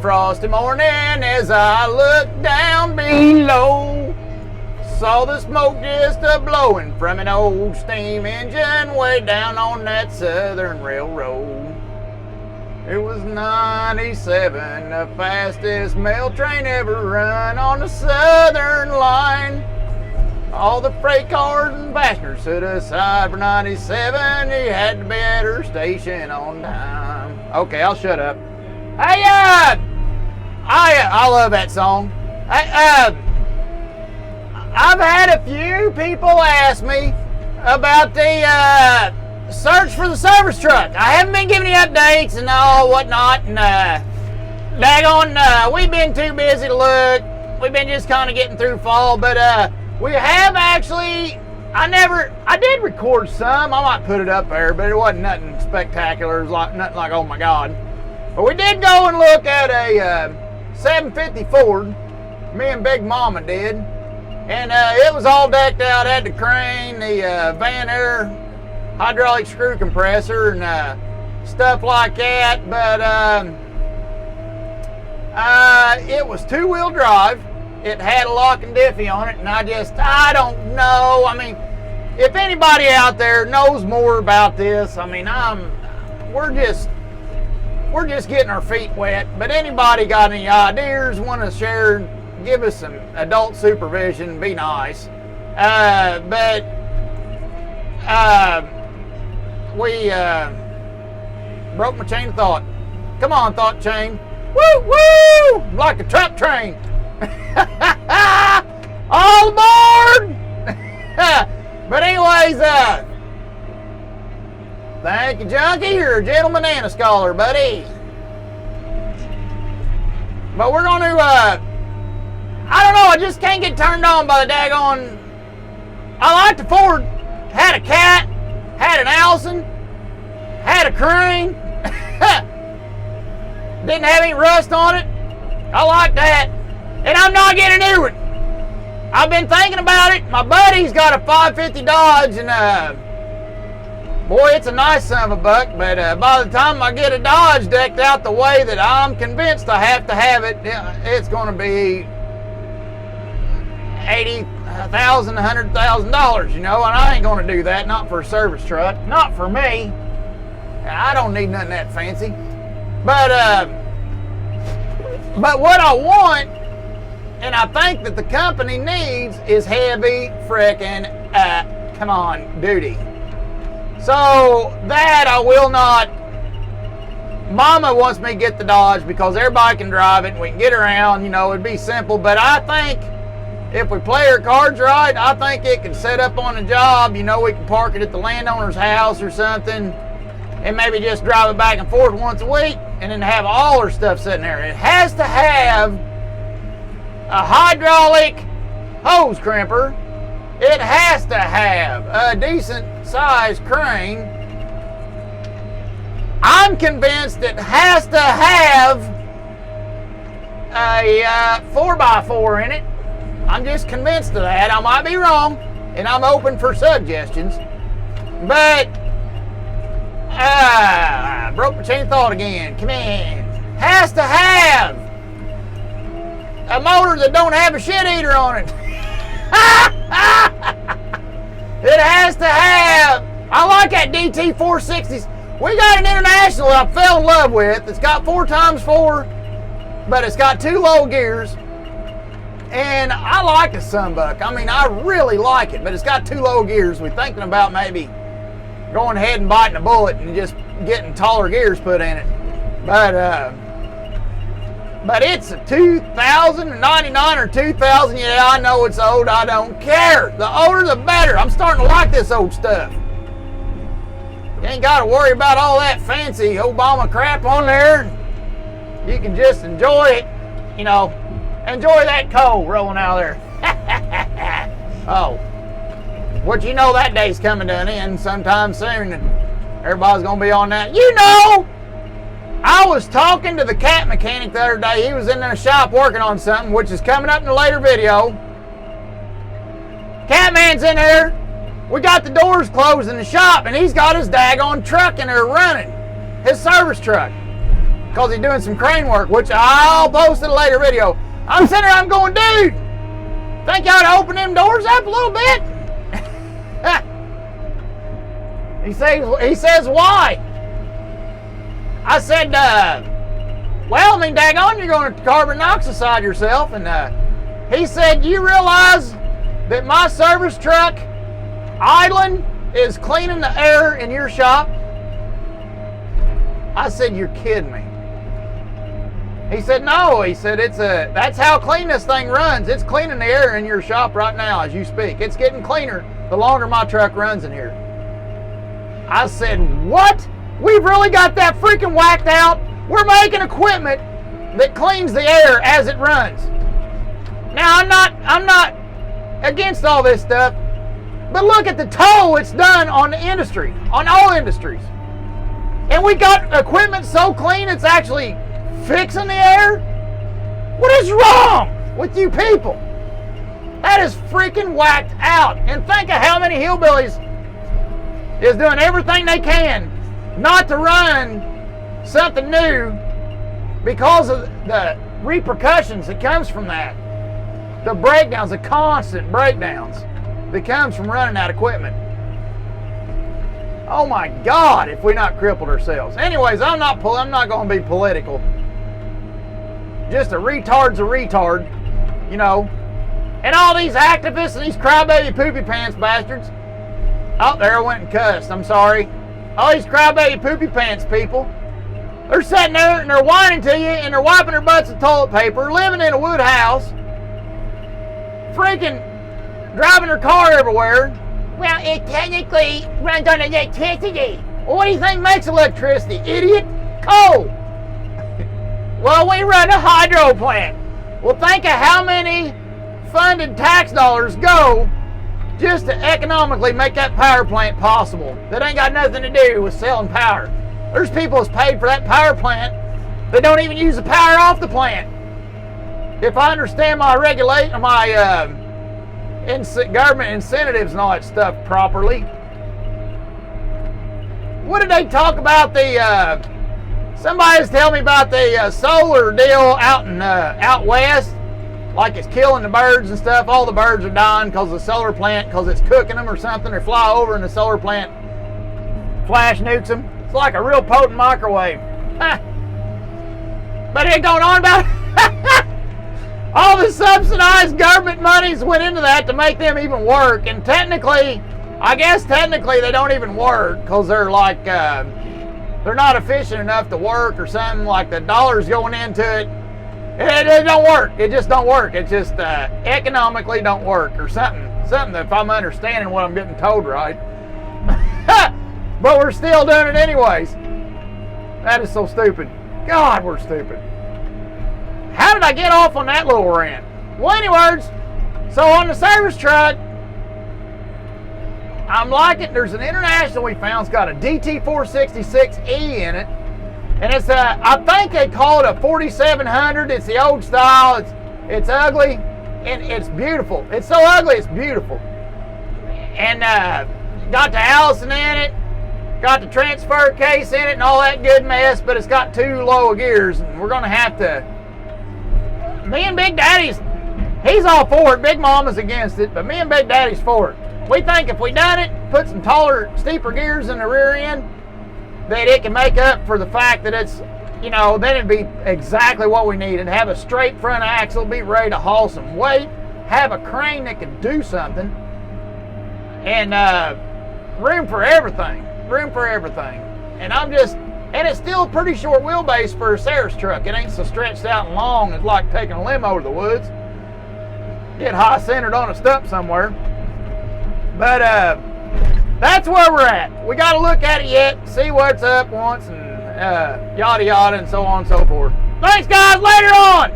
frosty morning as I looked down below. Saw the smoke just a-blowing from an old steam engine way down on that Southern Railroad. It was 97, the fastest mail train ever run on the Southern line. All the freight cars and passengers stood aside for 97. You had to be at her station on time. Okay, I'll shut up. Hey, I love that song. I've had a few people ask me about the search for the service truck. I haven't been giving you updates and all whatnot, and we've been too busy to look. We've been just kind of getting through fall, but we have actually. I did record some. I might put it up there, but it wasn't nothing spectacular. It was nothing like, oh my God. But we did go and look at a 750 Ford. Me and Big Mama did. And it was all decked out. Had the crane, the Van Air hydraulic screw compressor, and stuff like that. But it was two-wheel drive. It had a lock and diffie on it, and I don't know. I mean, if anybody out there knows more about this, I mean, we're just getting our feet wet. But anybody got any ideas, want to share, give us some adult supervision, be nice. We broke my chain of thought. Come on, thought chain. Woo, woo! Like a truck train. All aboard! But anyways, thank you, Junkie. You're a gentleman and a scholar, buddy. But we're going to, I don't know, I just can't get turned on by the daggone. I liked the Ford. Had a cat, had an Allison, had a crane. Didn't have any rust on it. I like that. And I'm not getting a new one. I've been thinking about it. My buddy's got a 550 Dodge, and boy, it's a nice son of a buck. But by the time I get a Dodge decked out the way that I'm convinced I have to have it, it's going to be $80,000, $100,000. You know, and I ain't going to do that. Not for a service truck. Not for me. I don't need nothing that fancy. But what I want, and I think that the company needs, is heavy frickin' come on, duty. So that I will not. Mama wants me to get the Dodge because everybody can drive it and we can get around, you know, it'd be simple. But I think if we play our cards right, I think it can set up on a job. You know, we can park it at the landowner's house or something and maybe just drive it back and forth once a week and then have all our stuff sitting there. It has to have a hydraulic hose crimper. It has to have a decent sized crane. I'm convinced it has to have a 4x4 in it. I'm just convinced of that. I might be wrong, and I'm open for suggestions. But broke my chain of thought again. Come in. Has to have a motor that don't have a shit eater on it. It has to have. I like that DT 460s. We got an International that I fell in love with. It's got 4x4, but it's got 2 low gears. And I like the Sunbuck. I mean, I really like it, but it's got 2 low gears. We're thinking about maybe going ahead and biting a bullet and just getting taller gears put in it. But it's a 2099 or 2000. Yeah, I know it's old. I don't care. The older, the better. I'm starting to like this old stuff. You ain't got to worry about all that fancy Obama crap on there. You can just enjoy it, you know, enjoy that coal rolling out of there. Oh, what you know, that day's coming to an end sometime soon, and everybody's going to be on that. You know, I was talking to the cat mechanic the other day. He was in the shop working on something, which is coming up in a later video. Catman's in there. We got the doors closed in the shop, and he's got his daggone truck in there running. His service truck. because he's doing some crane work, which I'll post in a later video. I'm sitting there, I'm going, dude, think y'all to open them doors up a little bit? He says, why? I said, well, I mean, daggone, you're going to carbon monoxide yourself. And he said, you realize that my service truck idling is cleaning the air in your shop? I said, you're kidding me. He said, no. He said, that's how clean this thing runs. It's cleaning the air in your shop right now as you speak. It's getting cleaner the longer my truck runs in here. I said, what? We've really got that freaking whacked out? We're making equipment that cleans the air as it runs. Now, I'm not against all this stuff, but look at the toll it's done on the industry, on all industries. And we got equipment so clean it's actually fixing the air? What is wrong with you people? That is freaking whacked out. And think of how many hillbillies is doing everything they can not to run something new because of the repercussions that comes from that. The breakdowns, the constant breakdowns that comes from running that equipment. Oh my God, if we not crippled ourselves. Anyways, I'm not going to be political. Just a retard's a retard, you know. And all these activists and these crybaby poopy pants bastards. Oh, there I went and cussed. I'm sorry. All these crybaby poopy pants people. They're sitting there and they're whining to you and they're wiping their butts with toilet paper, living in a wood house, freaking driving their car everywhere. Well, it technically runs on electricity. Well, what do you think makes electricity, idiot? Coal. Well, we run a hydro plant. Well, think of how many funded tax dollars go just to economically make that power plant possible. That ain't got nothing to do with selling power. There's people that's paid for that power plant that don't even use the power off the plant. If I understand my government incentives and all that stuff properly. What did they talk about somebody was telling me about the solar deal out west, like it's killing the birds and stuff. All the birds are dying because of the solar plant, because it's cooking them or something. They fly over and the solar plant flash nukes them. It's like a real potent microwave. Huh. But it ain't going on about all the subsidized government monies went into that to make them even work. And technically, I guess they don't even work because they're like, they're not efficient enough to work or something. Like the dollars going into it, it don't work. It just don't work. It just economically don't work or something. Something if I'm understanding what I'm getting told right. But we're still doing it anyways. That is so stupid. God, we're stupid. How did I get off on that little rant? Well, anyways, so on the service truck, I'm liking, there's an International we found. It's got a DT466E in it. And it's I think they call it a 4700. It's the old style. It's ugly and it's beautiful. It's so ugly, it's beautiful. And got the Allison in it. Got the transfer case in it and all that good mess, but it's got 2 low gears, and we're gonna have to. Me and Big Daddy's, he's all for it. Big Mama's against it, but me and Big Daddy's for it. We think if we done it, put some taller, steeper gears in the rear end, that it can make up for the fact that it's, you know, then it'd be exactly what we need. And have a straight front axle, be ready to haul some weight, have a crane that can do something, and room for everything. Room for everything. And it's still a pretty short wheelbase for a service truck. It ain't so stretched out and long. It's like taking a limo to the woods. Get high centered on a stump somewhere. But that's where we're at. We got to look at it yet, see what's up once, and yada yada and so on and so forth. Thanks guys, later on.